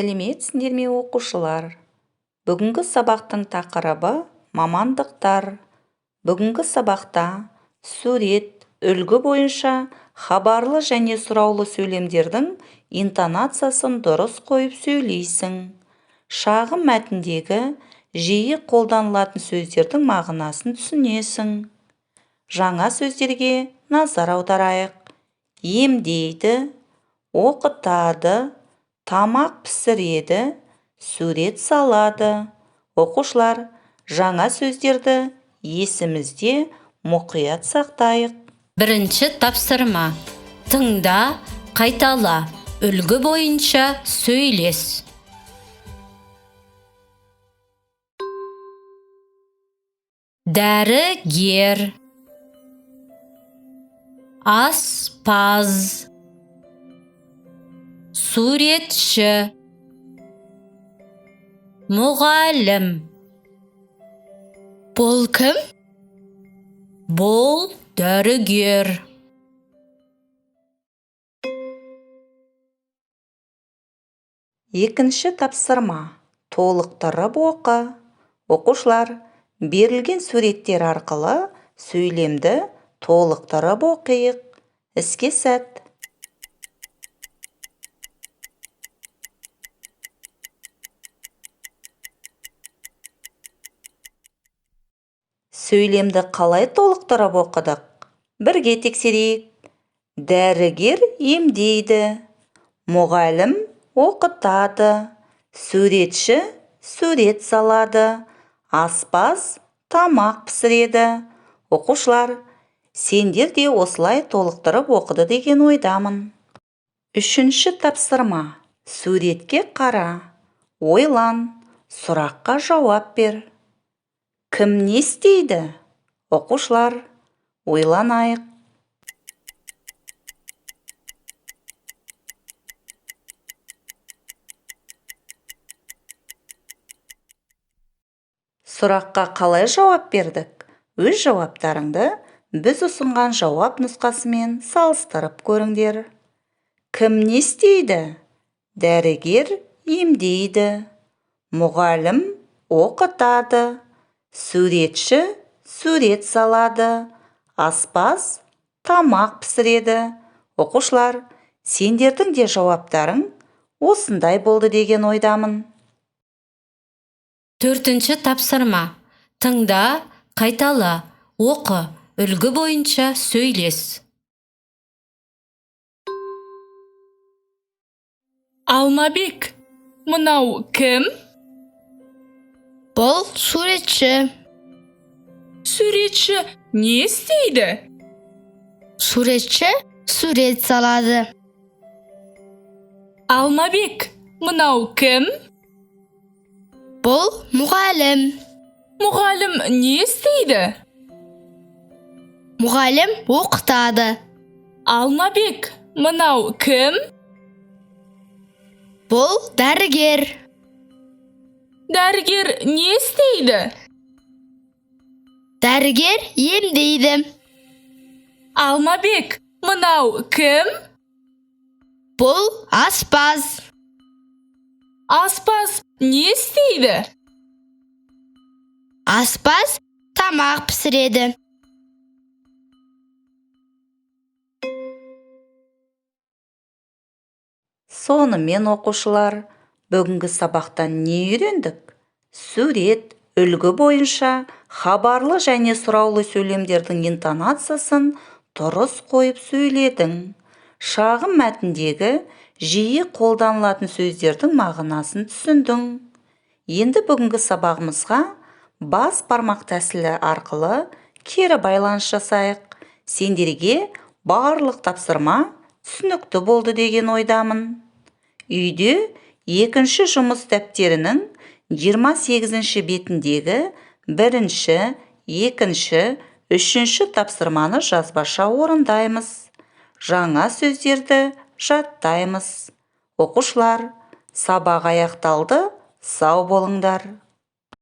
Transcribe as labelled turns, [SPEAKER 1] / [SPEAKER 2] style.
[SPEAKER 1] Сәлеметсіңдер ме оқушылар? Бүгінгі сабақтың тақырыбы мамандықтар. Бүгінгі сабақта сурет, үлгі бойынша хабарлы және сұраулы сөйлемдердің интонациясын дұрыс қойып сөйлейсің. Шағын мәтіндегі жиі қолданылатын сөздердің мағынасын түсінесің. Жаңа сөздерге назар аударайық. Емдейді, оқытады, тамақ пісіреді, сурет салады. Оқушылар, жаңа сөздерді есімізде мұқият сақтайық.
[SPEAKER 2] Бірінші тапсырма. Тыңда, қайтала, үлгі бойынша сөйлес. Дәрігер, аспаз, суретші, мұғалім.
[SPEAKER 3] Бұл кім?
[SPEAKER 2] Бұл дәрігер.
[SPEAKER 1] Екінші тапсырма. Толықтырып оқы. Оқушылар, берілген суреттер арқылы сөйлемді толықтырып оқиық. Іске сәт. Сөйлемді қалай толықтырып оқыдық? Бірге тексерейік. Дәрігер емдейді. Мұғалім оқытады. Суретші сурет салады. Аспаз тамақ пісіреді. Оқушылар, сендер де осылай толықтырып оқыды деген ойдамын. Үшінші тапсырма. Суретке қара. Ойлан. Сұраққа жауап бер. Кім не істейді? Оқушылар, ойланайық. Сұраққа қалай жауап бердік? Өз жауаптарыңды біз ұсынған жауап нұсқасымен салыстырып көріңдер. Кім не істейді? Дәрігер емдейді. Мұғалім оқытады. Суретші сурет салады. Аспаз тамақ пісіреді. Оқушылар, сендердің де жауаптарың осындай болды деген ойдамын.
[SPEAKER 2] Төртінші тапсырма. Тыңда, қайтала, оқы, үлгі бойынша сөйлес.
[SPEAKER 3] Алмабек, мынау кім? Бұл суретші.
[SPEAKER 4] Суретші не істейді?
[SPEAKER 3] Суретші сурет салады.
[SPEAKER 4] Алмабек, мынау кім?
[SPEAKER 3] Бұл мұғалім.
[SPEAKER 4] Мұғалім не істейді?
[SPEAKER 3] Мұғалім оқытады.
[SPEAKER 4] Алмабек, мынау кім?
[SPEAKER 3] Бұл дәрігер.
[SPEAKER 4] Дәрігер не істейді?
[SPEAKER 3] Дәрігер емдейді.
[SPEAKER 4] Алмабек, мынау кім?
[SPEAKER 3] Бұл аспаз.
[SPEAKER 4] Аспаз не істейді?
[SPEAKER 3] Аспаз тамақ пісіреді.
[SPEAKER 1] Сонымен оқушылар, бүгінгі сабақтан не үйрендік? Сурет, үлгі бойынша хабарлы және сұраулы сөйлемдердің интонациясын дұрыс қойып сөйледің. Шағын мәтіндегі жиі қолданылатын сөздердің мағынасын түсіндің. Енді бүгінгі сабағымызға бас бармақ тәсілі арқылы кері байланыс жасайық. Сендерге барлық тапсырма түсінікті болды деген ойдамын. Үйде екінші жұмыс дәптерінің 28-ші бетіндегі бірінші, екінші, үшінші тапсырманы жазбаша орындаймыз. Жаңа сөздерді жаттаймыз. Оқушылар, сабақ аяқталды, сау болыңдар.